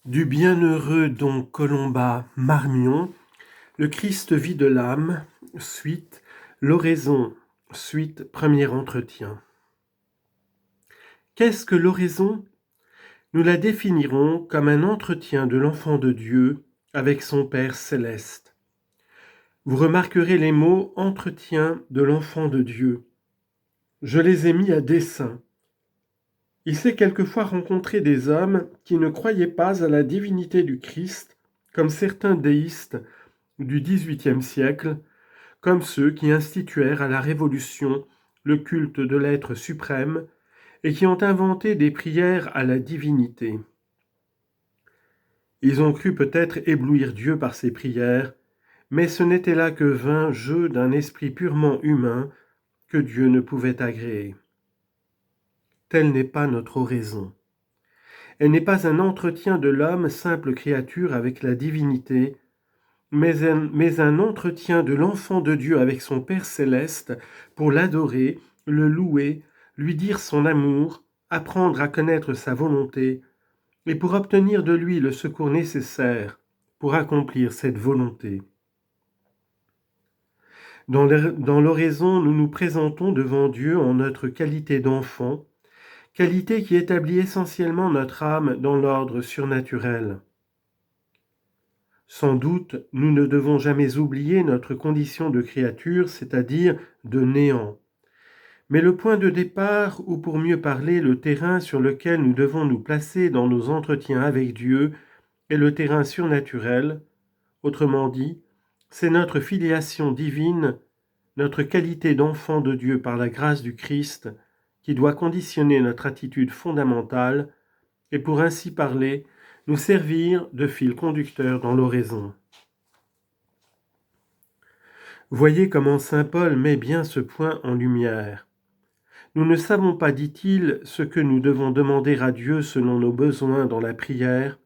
Du bienheureux Don Colomba Marmion, le Christ vit de l'âme, suite, l'oraison, suite, premier entretien. Qu'est-ce que l'oraison ? Nous la définirons comme un entretien de l'enfant de Dieu avec son Père céleste. Vous remarquerez les mots « entretien de l'enfant de Dieu ». Je les ai mis à dessein. Il s'est quelquefois rencontré des hommes qui ne croyaient pas à la divinité du Christ, comme certains déistes du XVIIIe siècle, comme ceux qui instituèrent à la Révolution le culte de l'être suprême et qui ont inventé des prières à la divinité. Ils ont cru peut-être éblouir Dieu par ces prières, mais ce n'était là que vain jeu d'un esprit purement humain que Dieu ne pouvait agréer. Telle n'est pas notre oraison. Elle n'est pas un entretien de l'homme, simple créature, avec la divinité, mais un entretien de l'enfant de Dieu avec son Père céleste pour l'adorer, le louer, lui dire son amour, apprendre à connaître sa volonté, et pour obtenir de lui le secours nécessaire pour accomplir cette volonté. Dans l'oraison, nous nous présentons devant Dieu en notre qualité d'enfant, qualité qui établit essentiellement notre âme dans l'ordre surnaturel. Sans doute, nous ne devons jamais oublier notre condition de créature, c'est-à-dire de néant. Mais le point de départ, ou pour mieux parler, le terrain sur lequel nous devons nous placer dans nos entretiens avec Dieu, est le terrain surnaturel. Autrement dit, c'est notre filiation divine, notre qualité d'enfant de Dieu par la grâce du Christ, qui doit conditionner notre attitude fondamentale et, pour ainsi parler, nous servir de fil conducteur dans l'oraison. Voyez comment saint Paul met bien ce point en lumière. Nous ne savons pas, dit-il, ce que nous devons demander à Dieu selon nos besoins dans la prière,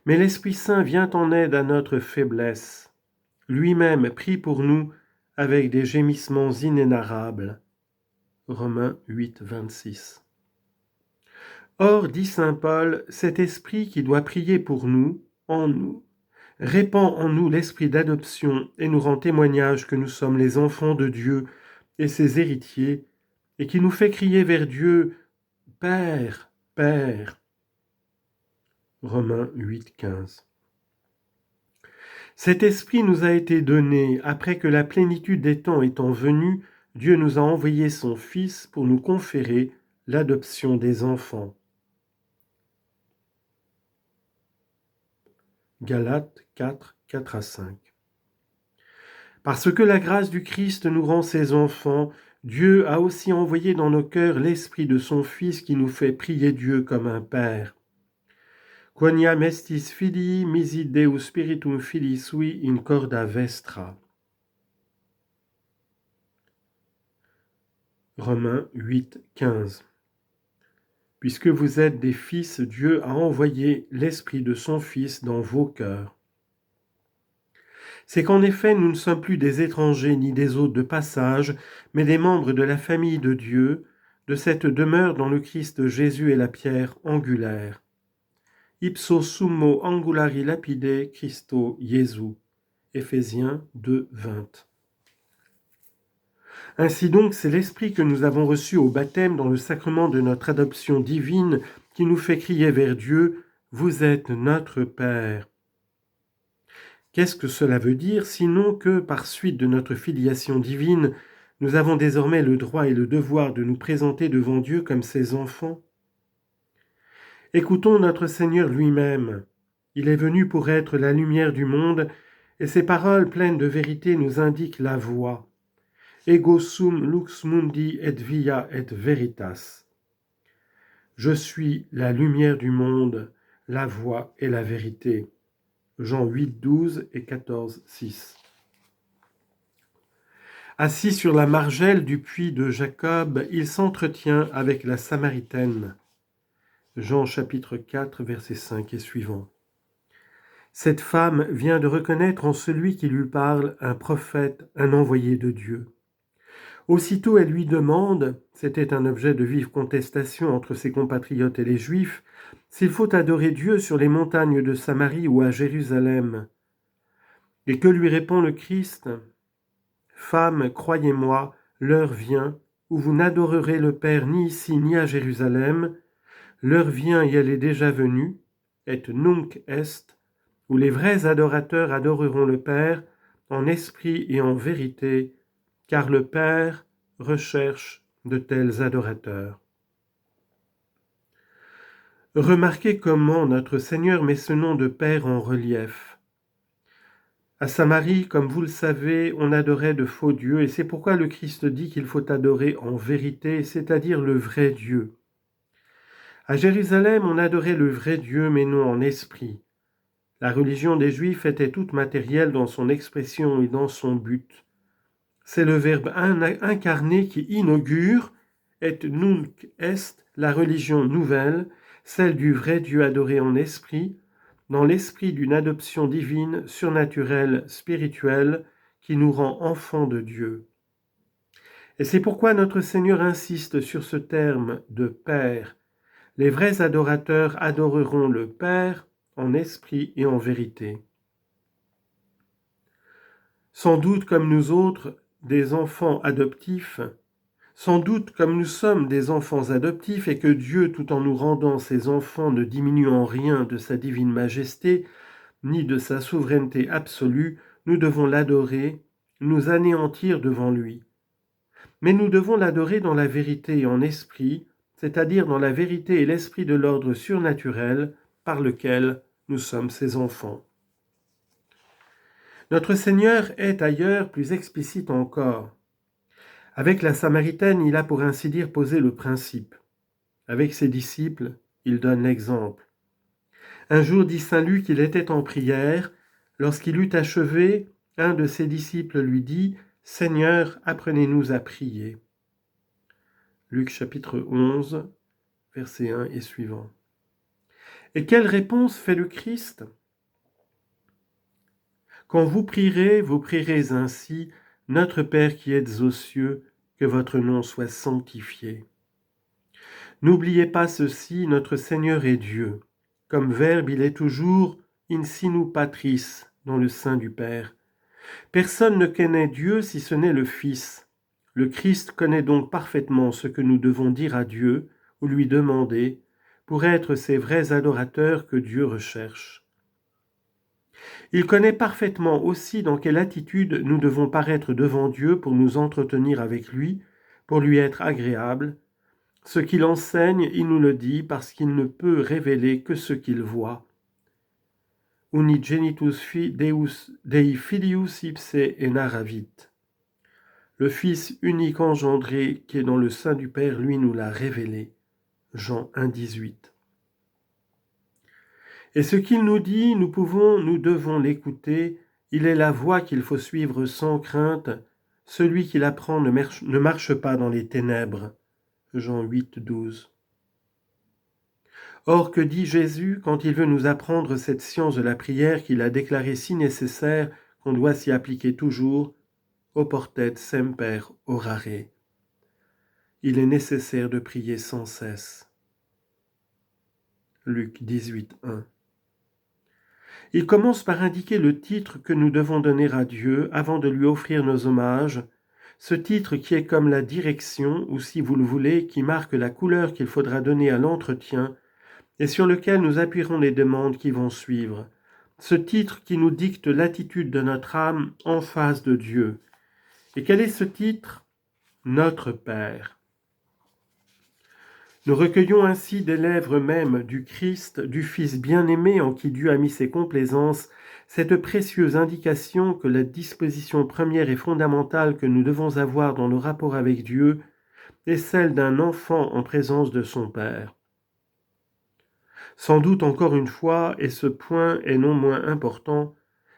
mais l'Esprit Saint vient en aide à notre faiblesse. Lui-même prie pour nous avec des gémissements inénarrables. Romains 8, 26. Or, dit saint Paul, cet esprit qui doit prier pour nous, en nous, répand en nous l'esprit d'adoption et nous rend témoignage que nous sommes les enfants de Dieu et ses héritiers, et qui nous fait crier vers Dieu « Père, Père ». Romains 8, 15. Cet esprit nous a été donné après que la plénitude des temps étant venue, Dieu nous a envoyé son Fils pour nous conférer l'adoption des enfants. Galates 4, 4 à 5. Parce que la grâce du Christ nous rend ses enfants, Dieu a aussi envoyé dans nos cœurs l'esprit de son Fils qui nous fait prier Dieu comme un Père. Quoniam estis filii misit Deus spiritum filii sui in corda vestra. Romains 8, 15. Puisque vous êtes des fils, Dieu a envoyé l'esprit de son Fils dans vos cœurs. C'est qu'en effet, nous ne sommes plus des étrangers ni des hôtes de passage, mais des membres de la famille de Dieu, de cette demeure dont le Christ Jésus est la pierre angulaire. Ipso summo angulari lapide Christo Jesu. Éphésiens 2, 20. Ainsi donc, c'est l'Esprit que nous avons reçu au baptême dans le sacrement de notre adoption divine qui nous fait crier vers Dieu « Vous êtes notre Père ». Qu'est-ce que cela veut dire, sinon que, par suite de notre filiation divine, nous avons désormais le droit et le devoir de nous présenter devant Dieu comme ses enfants ? Écoutons notre Seigneur lui-même. Il est venu pour être la lumière du monde, et ses paroles pleines de vérité nous indiquent la voie. Ego sum lux mundi et via et veritas. Je suis la lumière du monde, la voie et la vérité. Jean 8, 12 et 14, 6. Assis sur la margelle du puits de Jacob, il s'entretient avec la Samaritaine. Jean chapitre 4, versets 5 et suivants. Cette femme vient de reconnaître en celui qui lui parle un prophète, un envoyé de Dieu. Aussitôt elle lui demande, c'était un objet de vive contestation entre ses compatriotes et les Juifs, s'il faut adorer Dieu sur les montagnes de Samarie ou à Jérusalem. Et que lui répond le Christ ? Femme, croyez-moi, l'heure vient où vous n'adorerez le Père ni ici ni à Jérusalem. L'heure vient et elle est déjà venue, et nunc est, où les vrais adorateurs adoreront le Père en esprit et en vérité, car le Père recherche de tels adorateurs. Remarquez comment notre Seigneur met ce nom de Père en relief. À Samarie, comme vous le savez, on adorait de faux dieux, et c'est pourquoi le Christ dit qu'il faut adorer en vérité, c'est-à-dire le vrai Dieu. À Jérusalem, on adorait le vrai Dieu, mais non en esprit. La religion des Juifs était toute matérielle dans son expression et dans son but. C'est le Verbe incarné qui inaugure, et nunc est, la religion nouvelle, celle du vrai Dieu adoré en esprit, dans l'esprit d'une adoption divine, surnaturelle, spirituelle, qui nous rend enfants de Dieu. Et c'est pourquoi notre Seigneur insiste sur ce terme de Père. Les vrais adorateurs adoreront le Père en esprit et en vérité. Sans doute comme nous autres, des enfants adoptifs, sans doute comme nous sommes des enfants adoptifs et que Dieu, tout en nous rendant ses enfants, ne diminue en rien de sa divine majesté, ni de sa souveraineté absolue, nous devons l'adorer, nous anéantir devant lui. Mais nous devons l'adorer dans la vérité et en esprit, c'est-à-dire dans la vérité et l'esprit de l'ordre surnaturel par lequel nous sommes ses enfants. Notre Seigneur est ailleurs plus explicite encore. Avec la Samaritaine, il a pour ainsi dire posé le principe. Avec ses disciples, il donne l'exemple. Un jour, dit saint Luc, il était en prière. Lorsqu'il eut achevé, un de ses disciples lui dit « Seigneur, apprenez-nous à prier ». Luc chapitre 11, verset 1 et suivant. Et quelle réponse fait le Christ ? Quand vous prierez ainsi, Notre Père qui êtes aux cieux, que votre nom soit sanctifié. N'oubliez pas ceci, notre Seigneur est Dieu. Comme Verbe, il est toujours in sinu patris, dans le sein du Père. Personne ne connaît Dieu si ce n'est le Fils. Le Christ connaît donc parfaitement ce que nous devons dire à Dieu ou lui demander pour être ces vrais adorateurs que Dieu recherche. Il connaît parfaitement aussi dans quelle attitude nous devons paraître devant Dieu pour nous entretenir avec lui, pour lui être agréable. Ce qu'il enseigne, il nous le dit parce qu'il ne peut révéler que ce qu'il voit. Unigenitus Dei filius ipse enaravit. Le Fils unique engendré qui est dans le sein du Père, lui nous l'a révélé. Jean 1, 18. Et ce qu'il nous dit, nous devons l'écouter. Il est la voie qu'il faut suivre sans crainte. Celui qui l'apprend ne marche pas dans les ténèbres. Jean 8, 12. Or, que dit Jésus quand il veut nous apprendre cette science de la prière qu'il a déclarée si nécessaire qu'on doit s'y appliquer toujours ? Oportet semper orare. Il est nécessaire de prier sans cesse. Luc 18, 1. Il commence par indiquer le titre que nous devons donner à Dieu avant de lui offrir nos hommages, ce titre qui est comme la direction, ou si vous le voulez, qui marque la couleur qu'il faudra donner à l'entretien et sur lequel nous appuierons les demandes qui vont suivre. Ce titre qui nous dicte l'attitude de notre âme en face de Dieu. Et quel est ce titre ? Notre Père. Nous recueillons ainsi des lèvres même du Christ, du Fils bien-aimé en qui Dieu a mis ses complaisances, cette précieuse indication que la disposition première et fondamentale que nous devons avoir dans nos rapports avec Dieu est celle d'un enfant en présence de son Père. Sans doute encore une fois, et ce point est non moins important,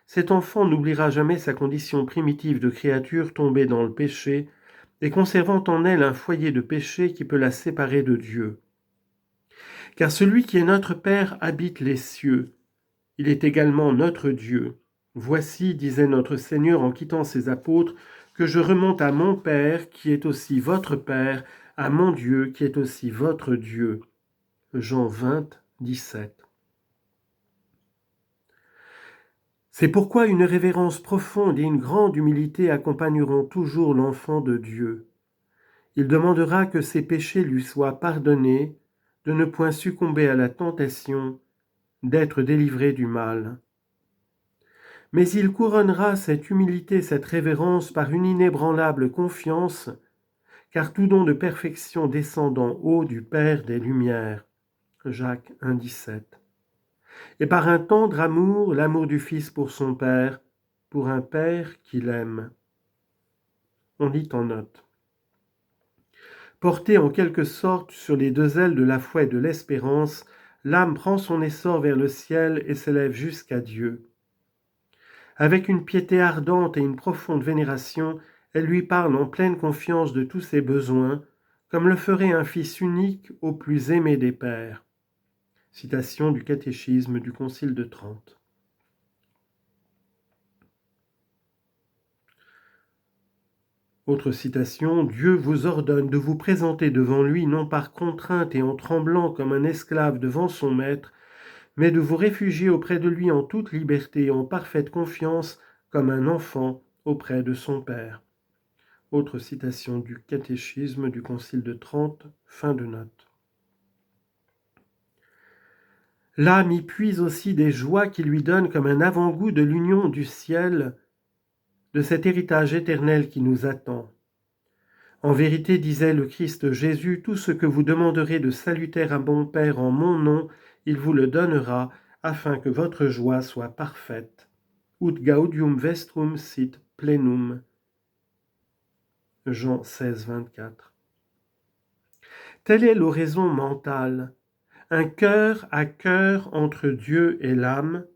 cet enfant n'oubliera jamais sa condition primitive de créature tombée dans le péché et conservant en elle un foyer de péché qui peut la séparer de Dieu. Car celui qui est notre Père habite les cieux. Il est également notre Dieu. Voici, disait notre Seigneur en quittant ses apôtres, que je remonte à mon Père qui est aussi votre Père, à mon Dieu qui est aussi votre Dieu. Jean 20, 17. C'est pourquoi une révérence profonde et une grande humilité accompagneront toujours l'enfant de Dieu. Il demandera que ses péchés lui soient pardonnés, de ne point succomber à la tentation, d'être délivré du mal. Mais il couronnera cette humilité, cette révérence par une inébranlable confiance, car tout don de perfection descend d'en haut du Père des Lumières. Jacques 1,17. Et par un tendre amour, l'amour du Fils pour son Père, pour un Père qui l'aime. On lit en note. Portée en quelque sorte sur les deux ailes de la foi et de l'espérance, l'âme prend son essor vers le ciel et s'élève jusqu'à Dieu. Avec une piété ardente et une profonde vénération, elle lui parle en pleine confiance de tous ses besoins, comme le ferait un fils unique au plus aimé des pères. Citation du catéchisme du Concile de Trente. Autre citation, Dieu vous ordonne de vous présenter devant lui non par contrainte et en tremblant comme un esclave devant son maître, mais de vous réfugier auprès de lui en toute liberté et en parfaite confiance comme un enfant auprès de son Père. Autre citation du catéchisme du Concile de Trente, fin de note. L'âme y puise aussi des joies qui lui donnent comme un avant-goût de l'union du ciel, de cet héritage éternel qui nous attend. En vérité, disait le Christ Jésus, tout ce que vous demanderez de salutaire à mon Père en mon nom, il vous le donnera, afin que votre joie soit parfaite. Ut gaudium vestrum sit plenum. Jean 16, 24. Telle est l'oraison mentale, un cœur à cœur entre Dieu et l'âme,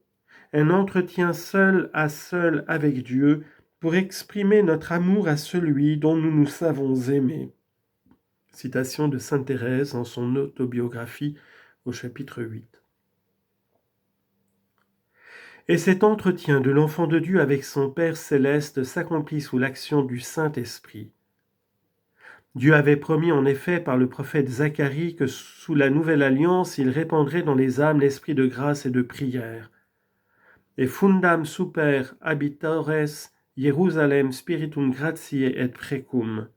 un entretien seul à seul avec Dieu pour exprimer notre amour à celui dont nous nous savons aimer. Citation de sainte Thérèse en son autobiographie au chapitre 8. Et cet entretien de l'enfant de Dieu avec son Père céleste s'accomplit sous l'action du Saint-Esprit. Dieu avait promis en effet par le prophète Zacharie que sous la nouvelle alliance, il répandrait dans les âmes l'esprit de grâce et de prière. Et fundam super habitores Jerusalem spiritum gratiae et precum.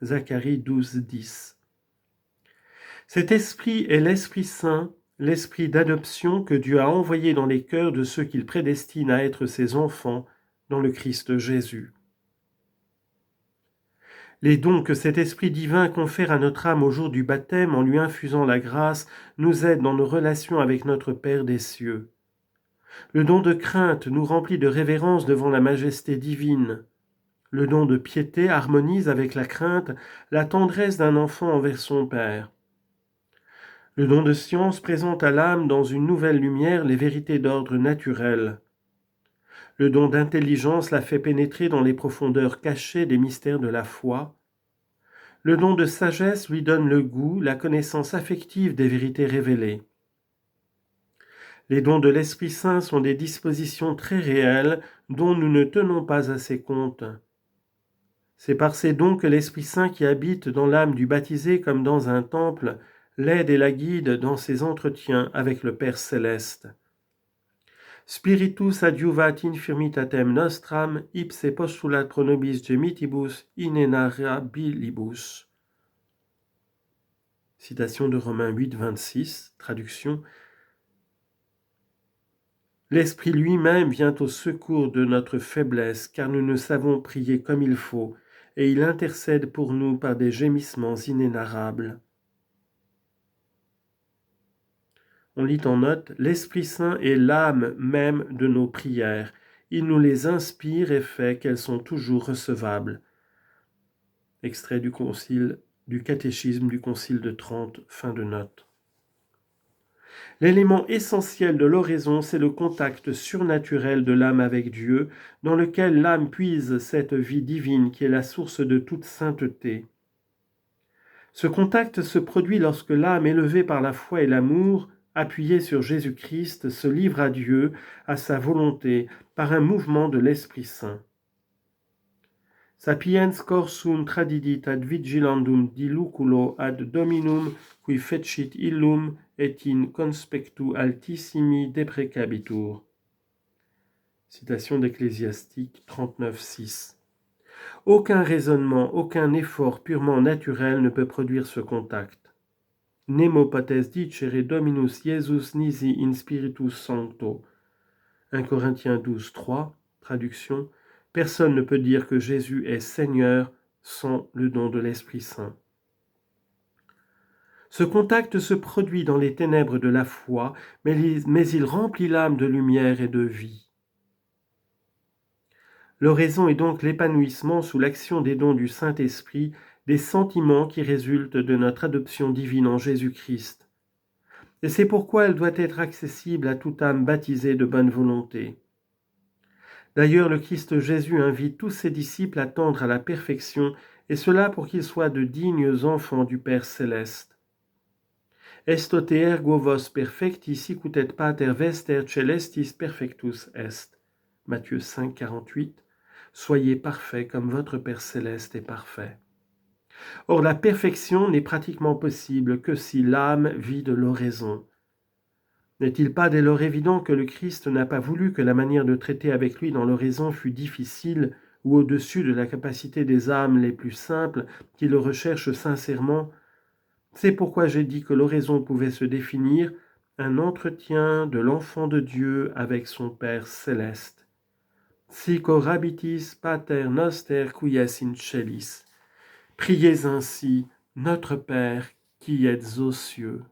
Zacharie 12, 10. Cet esprit est l'Esprit Saint, l'esprit d'adoption que Dieu a envoyé dans les cœurs de ceux qu'il prédestine à être ses enfants dans le Christ Jésus. Les dons que cet esprit divin confère à notre âme au jour du baptême en lui infusant la grâce nous aident dans nos relations avec notre Père des cieux. Le don de crainte nous remplit de révérence devant la majesté divine. Le don de piété harmonise avec la crainte la tendresse d'un enfant envers son Père. Le don de science présente à l'âme dans une nouvelle lumière les vérités d'ordre naturel. Le don d'intelligence la fait pénétrer dans les profondeurs cachées des mystères de la foi. Le don de sagesse lui donne le goût, la connaissance affective des vérités révélées. Les dons de l'Esprit Saint sont des dispositions très réelles dont nous ne tenons pas assez compte. C'est par ces dons que l'Esprit Saint qui habite dans l'âme du baptisé comme dans un temple l'aide et la guide dans ses entretiens avec le Père céleste. Spiritus adiuvat infirmitatem nostram, ipse postulat pro nobis gemitibus inenarrabilibus. Citation de Romains 8, 26, traduction. L'Esprit lui-même vient au secours de notre faiblesse, car nous ne savons prier comme il faut, et il intercède pour nous par des gémissements inénarrables. On lit en note, l'Esprit Saint est l'âme même de nos prières. Il nous les inspire et fait qu'elles sont toujours recevables. Extrait du catéchisme du Concile de Trente, fin de note. L'élément essentiel de l'oraison, c'est le contact surnaturel de l'âme avec Dieu, dans lequel l'âme puise cette vie divine qui est la source de toute sainteté. Ce contact se produit lorsque l'âme, élevée par la foi et l'amour, appuyée sur Jésus-Christ, se livre à Dieu, à sa volonté, par un mouvement de l'Esprit Saint. Sapiens corsum tradidit ad vigilandum diluculo ad dominum qui fecit illum et in conspectu altissimi deprecabitur. Citation d'Ecclésiastique 39:6. Aucun raisonnement, aucun effort purement naturel ne peut produire ce contact. Nemo potes dicere Dominus Iesus nisi in spiritus sancto. 1 Corinthiens 12:3, traduction. Personne ne peut dire que Jésus est Seigneur sans le don de l'Esprit Saint. Ce contact se produit dans les ténèbres de la foi, mais il remplit l'âme de lumière et de vie. L'oraison est donc l'épanouissement sous l'action des dons du Saint-Esprit des sentiments qui résultent de notre adoption divine en Jésus-Christ. Et c'est pourquoi elle doit être accessible à toute âme baptisée de bonne volonté. D'ailleurs, le Christ Jésus invite tous ses disciples à tendre à la perfection, et cela pour qu'ils soient de dignes enfants du Père céleste. Estote ergo vos perfecti sicut et pater vester celestis perfectus est. Matthieu 5, 48. Soyez parfaits comme votre Père céleste est parfait. Or, la perfection n'est pratiquement possible que si l'âme vit de l'oraison. N'est-il pas dès lors évident que le Christ n'a pas voulu que la manière de traiter avec lui dans l'oraison fût difficile ou au-dessus de la capacité des âmes les plus simples qui le recherchent sincèrement? C'est pourquoi j'ai dit que l'oraison pouvait se définir un entretien de l'enfant de Dieu avec son Père céleste. Sic orabitis pater noster qui es in celis. Priez ainsi, notre Père qui êtes aux cieux.